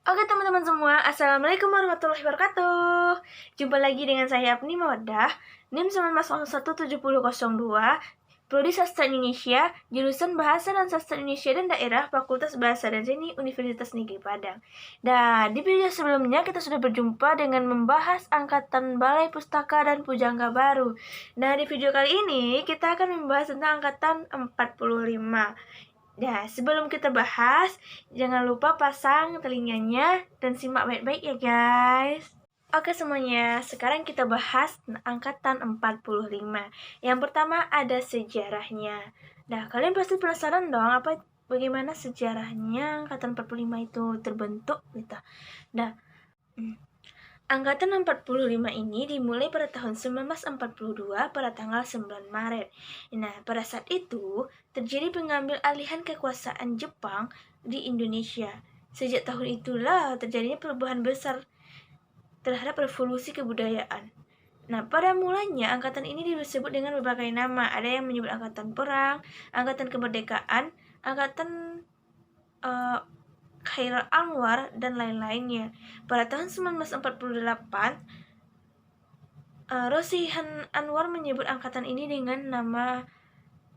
Oke teman-teman semua, Assalamualaikum warahmatullahi wabarakatuh. Jumpa lagi dengan saya Apni Mawaddah, NIM 19017002, Prodi Sastra Indonesia, jurusan Bahasa dan Sastra Indonesia dan Daerah, Fakultas Bahasa dan Seni, Universitas Negeri Padang. Dan di video sebelumnya kita sudah berjumpa dengan membahas Angkatan Balai Pustaka dan Pujangga Baru. Nah, di video kali ini kita akan membahas tentang Angkatan 45. Nah, sebelum kita bahas, jangan lupa pasang telinganya dan simak baik-baik ya guys. Oke semuanya, sekarang kita bahas Angkatan 45. Yang pertama ada sejarahnya. Nah, kalian pasti penasaran dong bagaimana sejarahnya Angkatan 45 itu terbentuk gitu. Nah, Angkatan 45 ini dimulai pada tahun 1942 pada tanggal 9 Maret. Nah, pada saat itu terjadi pengambil alihan kekuasaan Jepang di Indonesia. Sejak tahun itulah terjadinya perubahan besar terhadap revolusi kebudayaan. Nah, pada mulanya angkatan ini disebut dengan berbagai nama. Ada yang menyebut Angkatan Perang, Angkatan Kemerdekaan, Angkatan Khairul Anwar, dan lain-lainnya. Pada tahun 1948, Rosihan Anwar menyebut angkatan ini dengan nama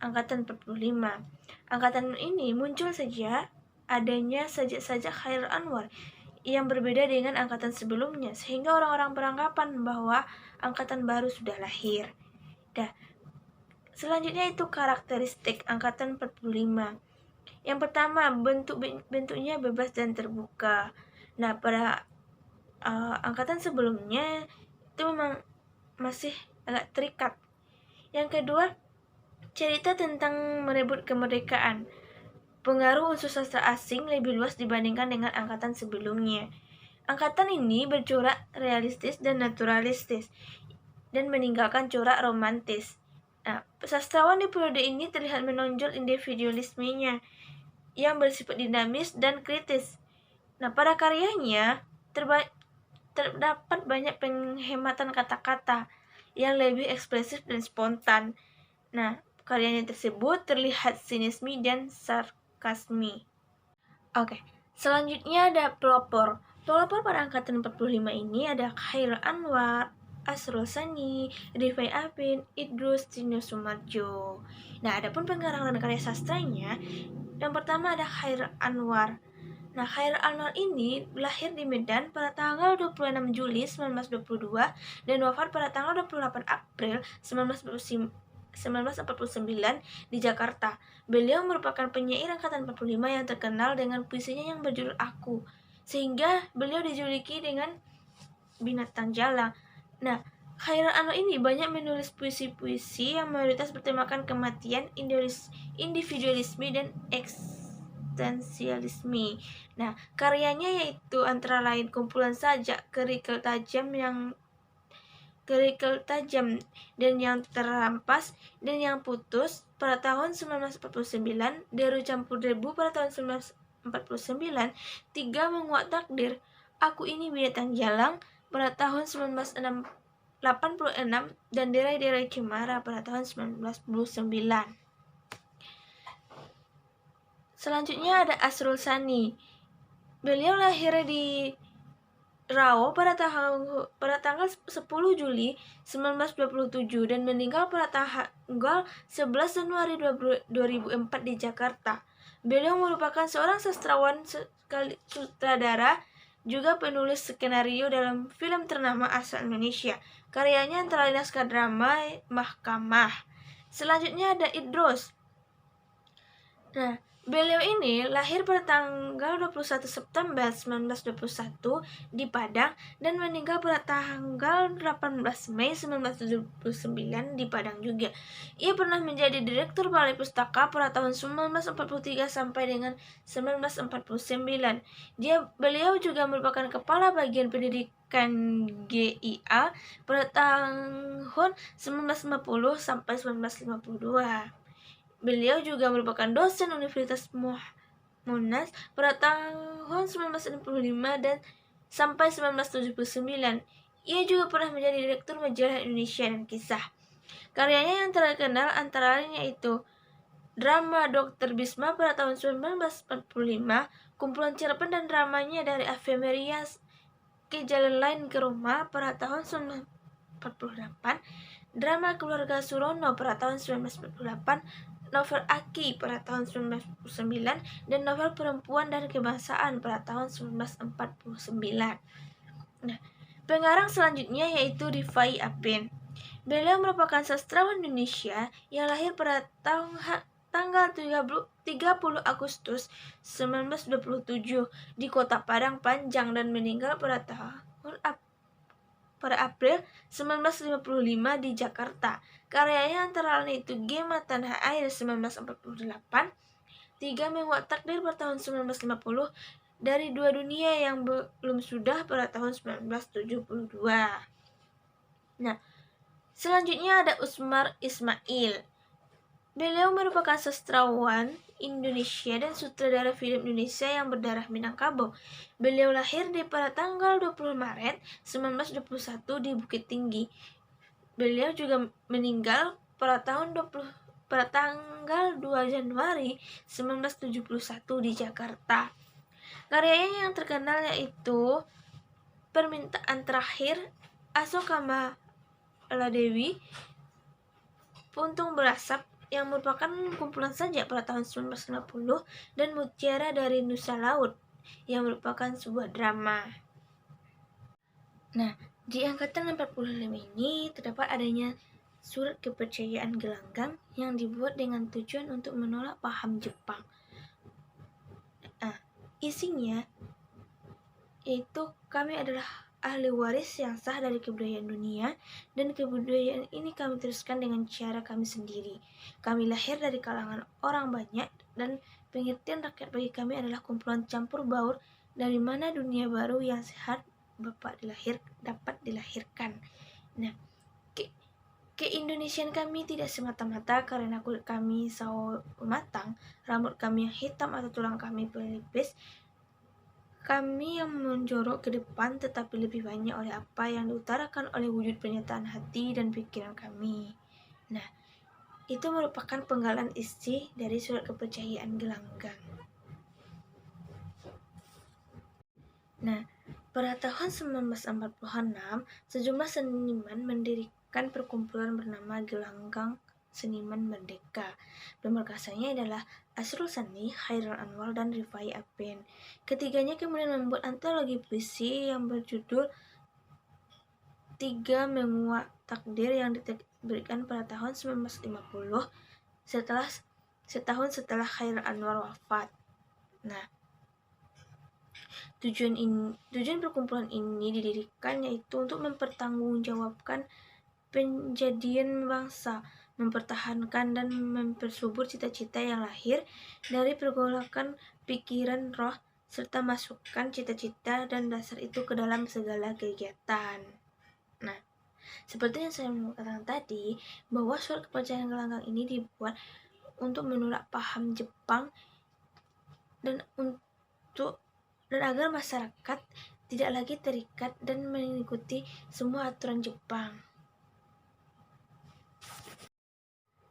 Angkatan 45. Angkatan ini muncul sejak adanya sajak-sajak Khairul Anwar yang berbeda dengan angkatan sebelumnya, sehingga orang-orang beranggapan bahwa angkatan baru sudah lahir. Nah, selanjutnya itu karakteristik angkatan 45. Yang pertama, bentuknya bebas dan terbuka. Nah, pada angkatan sebelumnya itu memang masih agak terikat. Yang kedua, cerita tentang merebut kemerdekaan. Pengaruh unsur sastra asing lebih luas dibandingkan dengan angkatan sebelumnya. Angkatan ini bercorak realistis dan naturalistis dan meninggalkan corak romantis. Nah, sastrawan di periode ini terlihat menonjol individualismenya yang bersifat dinamis dan kritis. Nah, pada karyanya terdapat banyak penghematan kata-kata yang lebih ekspresif dan spontan. Nah, karyanya tersebut terlihat sinismi dan sarkasmi. Oke, selanjutnya ada pelopor. Pelopor pada angkatan 45 ini ada Khairul Anwar, Asrul Sani, Rifai Apin, Idrus, Tino Sumarjo. Nah, adapun pengarang dan karya sastranya, yang pertama ada Khairul Anwar. Nah, Khairul Anwar ini lahir di Medan pada tanggal 26 Juli 1922 dan wafat pada tanggal 28 April 1949 di Jakarta. Beliau merupakan penyair angkatan 45 yang terkenal dengan puisinya yang berjudul Aku, sehingga beliau dijuluki dengan binatang jalang. Nah, Khairul Anwar ini banyak menulis puisi-puisi yang mayoritas bertemakan kematian, individualisme, dan eksistensialisme. Nah, karyanya yaitu antara lain kumpulan sajak, kerikil tajam dan yang terampas dan yang putus pada tahun 1949, Deru Campur Debu pada tahun 1949, Tiga Menguak Takdir, Aku Ini Binatang Jalang pada tahun 1986, dan Derai-Derai Cemara pada tahun 1999. Selanjutnya ada Asrul Sani. Beliau lahir di Rao pada tanggal 10 Juli 1927 dan meninggal pada tanggal 11 Januari 2004 di Jakarta. Beliau merupakan seorang sastrawan sutradara, juga penulis skenario dalam film ternama asal Indonesia. Karyanya antara lain naskah drama Mahkamah. Selanjutnya ada Idrus. Nah, beliau ini lahir pada tanggal 21 September 1921 di Padang dan meninggal pada tanggal 18 Mei 1979 di Padang juga. Ia pernah menjadi Direktur Balai Pustaka pada tahun 1943 sampai dengan 1949. Beliau juga merupakan Kepala Bagian Pendidikan GIA pada tahun 1950 sampai 1952. Beliau juga merupakan dosen Universitas Monash pada tahun 1965 dan sampai 1979. Ia juga pernah menjadi Direktur Majalah Indonesia dan Kisah. Karyanya yang terkenal antara lain yaitu drama Dr. Bisma pada tahun 1945, kumpulan cerpen dan dramanya dari Ephemeria ke Jalan Lain ke Roma pada tahun 1948, drama Keluarga Surono pada tahun 1948, novel Aki pada tahun 1949, dan novel Perempuan dan Kebangsaan pada tahun 1949. Nah, pengarang selanjutnya yaitu Rifai Apin. Beliau merupakan sastrawan Indonesia yang lahir pada tanggal 30 Agustus 1927 di Kota Padang Panjang dan meninggal pada April 1955 di Jakarta. Karyanya antara lain itu Gema Tanah Air 1948, Tiga Menguak Takdir pada tahun 1950, Dari Dua Dunia yang Belum Sudah pada tahun 1972. Nah, selanjutnya ada Usmar Ismail. Beliau merupakan sastrawan Indonesia dan sutradara film Indonesia yang berdarah Minangkabau. Beliau lahir pada tanggal 20 Maret 1921 di Bukit Tinggi. Beliau juga meninggal pada tanggal 2 Januari 1971 di Jakarta. Karyanya yang terkenal yaitu Permintaan Terakhir, Asoka Maladewi, Puntung Berasap yang merupakan kumpulan sajak pada tahun 1990, dan Mutiara dari Nusa Laut yang merupakan sebuah drama. Nah, di angkatan 45 ini terdapat adanya surat kepercayaan gelanggang yang dibuat dengan tujuan untuk menolak paham Jepang. Isinya yaitu kami adalah ahli waris yang sah dari kebudayaan dunia, dan kebudayaan ini kami teruskan dengan cara kami sendiri. Kami lahir dari kalangan orang banyak, dan pengertian rakyat bagi kami adalah kumpulan campur baur dari mana dunia baru yang sehat dapat dilahirkan. Nah, keindonesiaan kami tidak semata-mata karena kulit kami sawo matang, rambut kami yang hitam, atau tulang kami pelipis. Kami yang menjorok ke depan, tetapi lebih banyak oleh apa yang diutarakan oleh wujud pernyataan hati dan pikiran kami. Nah, itu merupakan penggalan isi dari surat kepercayaan gelanggang. Nah, pada tahun 1946, sejumlah seniman mendirikan perkumpulan bernama Gelanggang Seniman Merdeka. Pemerkasanya adalah Asrul Sani, Khairul Anwar, dan Rifai Apin. Ketiganya kemudian membuat antologi puisi yang berjudul Tiga Menguak Takdir yang diterbitkan pada tahun 1950, setahun setelah Khairul Anwar wafat. Nah, tujuan perkumpulan ini didirikan yaitu untuk mempertanggungjawabkan penjadian bangsa, mempertahankan dan mempersubur cita-cita yang lahir dari pergolakan pikiran roh, serta masukkan cita-cita dan dasar itu ke dalam segala kegiatan. Nah, seperti yang saya katakan tadi, bahwa surat kepercayaan gelanggang ini dibuat untuk menolak paham Jepang dan agar masyarakat tidak lagi terikat dan mengikuti semua aturan Jepang.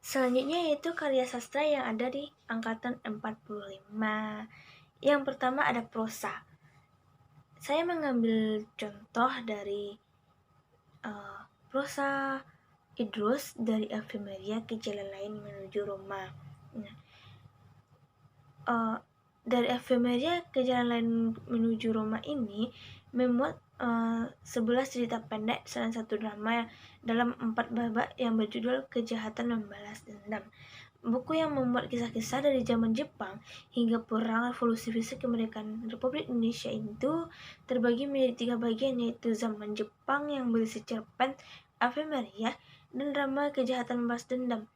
Selanjutnya yaitu karya sastra yang ada di angkatan 45. Yang pertama ada prosa. Saya mengambil contoh dari prosa Idrus dari Ephemeria ke Jalan Lain Menuju Roma. Dari Ephemeria ke Jalan Lain Menuju Roma ini memuat 11 cerita pendek dan satu drama dalam 4 babak yang berjudul Kejahatan Membalas Dendam. Buku yang memuat kisah-kisah dari zaman Jepang hingga perang revolusi fisik kemerdekaan Republik Indonesia itu terbagi menjadi 3 bagian, yaitu zaman Jepang yang berisi cerpen Ephemeria dan drama Kejahatan Membalas Dendam.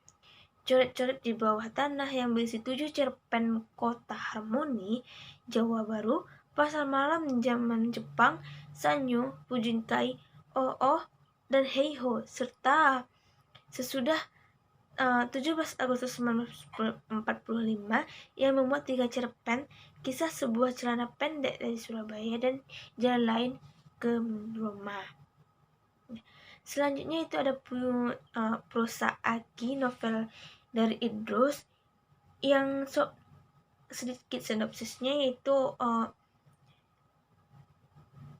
Coret-coret di Bawah Tanah yang berisi 7 cerpen Kota Harmoni, Jawa Baru, Pasar Malam Zaman Jepang, Sanyo, Fujinkai, Oh, dan Heiho, serta sesudah 17 Agustus 1945 yang memuat 3 cerpen Kisah Sebuah Celana Pendek dari Surabaya dan Jalan Lain ke Roma. Selanjutnya itu ada prosa Aki, novel dari Idrus yang sedikit sinopsisnya yaitu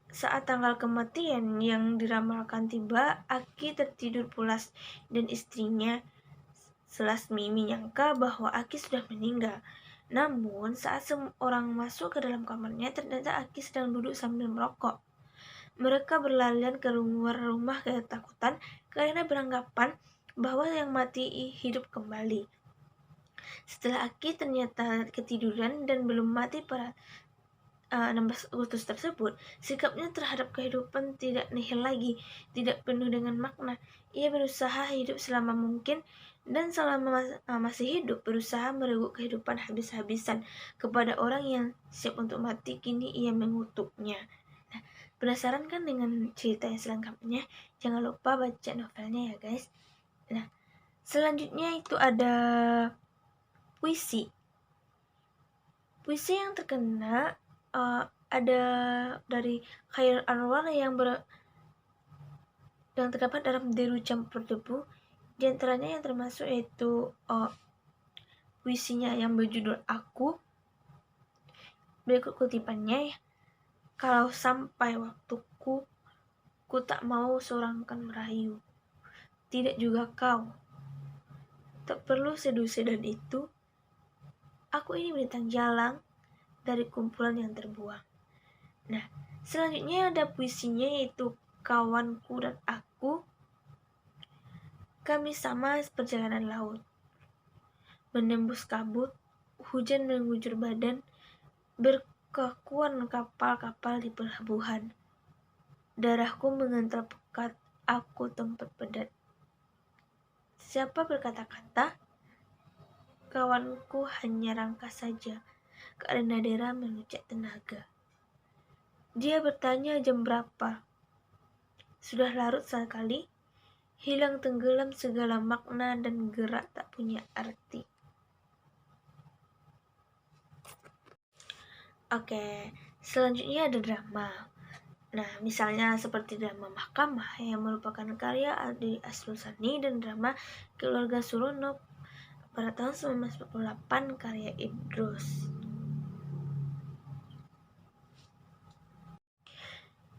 saat tanggal kematian yang diramalkan tiba, Aki tertidur pulas dan istrinya Selasmi menyangka bahwa Aki sudah meninggal. Namun, saat orang masuk ke dalam kamarnya, ternyata Aki sedang duduk sambil merokok. Mereka berlarian ke luar rumah ketakutan karena beranggapan bahwa yang mati hidup kembali. Setelah Aki ternyata ketiduran dan belum mati pada 16 Agustus tersebut, sikapnya terhadap kehidupan tidak nihil lagi, tidak penuh dengan makna. Ia berusaha hidup selama mungkin dan selama masih hidup berusaha merebut kehidupan habis-habisan kepada orang yang siap untuk mati. Kini ia mengutuknya. Nah, penasaran kan dengan cerita yang selengkapnya? Jangan lupa baca novelnya ya guys. Nah, selanjutnya itu ada puisi. Puisi yang terkena ada dari Khairul Anwar yang terdapat dalam Deru Campur Debu. Di antaranya yang termasuk yaitu puisinya yang berjudul Aku. Berikut kutipannya ya. Kalau sampai waktuku, ku tak mau seorang kan merayu. Tidak juga kau. Tak perlu sedusi dan itu. Aku ini bintang jalang dari kumpulan yang terbuang. Nah, selanjutnya ada puisinya yaitu Kawanku dan Aku. Kami sama perjalanan laut. Menembus kabut, hujan menggujur badan, berkakuan kapal-kapal di pelabuhan. Darahku mengental pekat, aku tempat pedat. Siapa berkata-kata? Kawanku hanya rangka saja, karena Dera mengucap tenaga. Dia bertanya jam berapa. Sudah larut sekali, hilang tenggelam segala makna dan gerak tak punya arti. Oke, selanjutnya ada drama. Nah, misalnya seperti drama Mahkamah yang merupakan karya Adi Asrul-Sani dan drama Keluarga Surono pada tahun 1948 karya Idrus.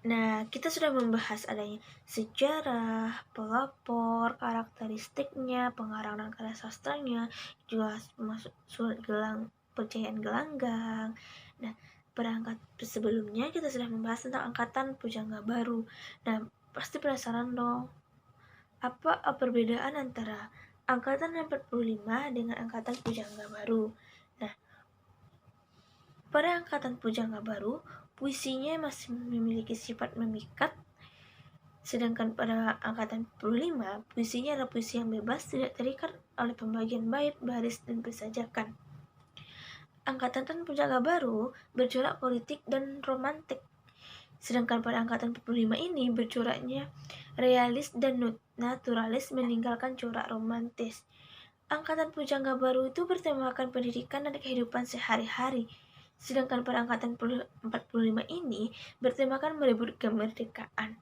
Nah, kita sudah membahas adanya sejarah, pelopor, karakteristiknya, pengarang dan karya sastranya, juga masuk surat percayaan gelanggang. Nah, perangkat sebelumnya kita sudah membahas tentang angkatan pujangga baru. Nah, pasti penasaran dong, apa perbedaan antara angkatan 45 dengan angkatan pujangga baru? Nah, pada angkatan pujangga baru, puisinya masih memiliki sifat memikat, sedangkan pada angkatan 45, puisinya adalah puisi yang bebas, tidak terikat oleh pembagian bait, baris, dan persajakan. Angkatan pujangga baru bercorak politik dan romantik, sedangkan pada angkatan 45 ini bercoraknya realis dan naturalis, meninggalkan corak romantis. Angkatan pujangga baru itu bertemakan pendidikan dan kehidupan sehari-hari, sedangkan pada angkatan 45 ini bertemakan merebut kemerdekaan.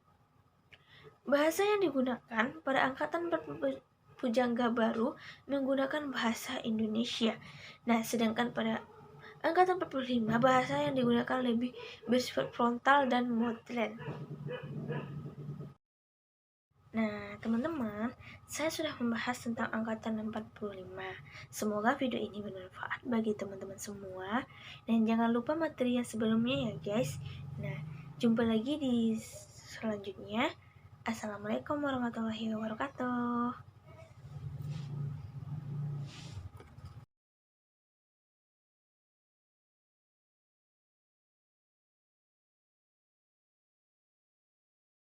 Bahasa yang digunakan pada angkatan pujangga baru menggunakan bahasa Indonesia. Nah, sedangkan pada angkatan 45 bahasa yang digunakan lebih bersifat frontal dan modern. Nah, teman-teman, saya sudah membahas tentang angkatan 45. Semoga video ini bermanfaat bagi teman-teman semua. Dan jangan lupa materi yang sebelumnya ya guys. Nah, jumpa lagi di selanjutnya. Assalamualaikum warahmatullahi wabarakatuh.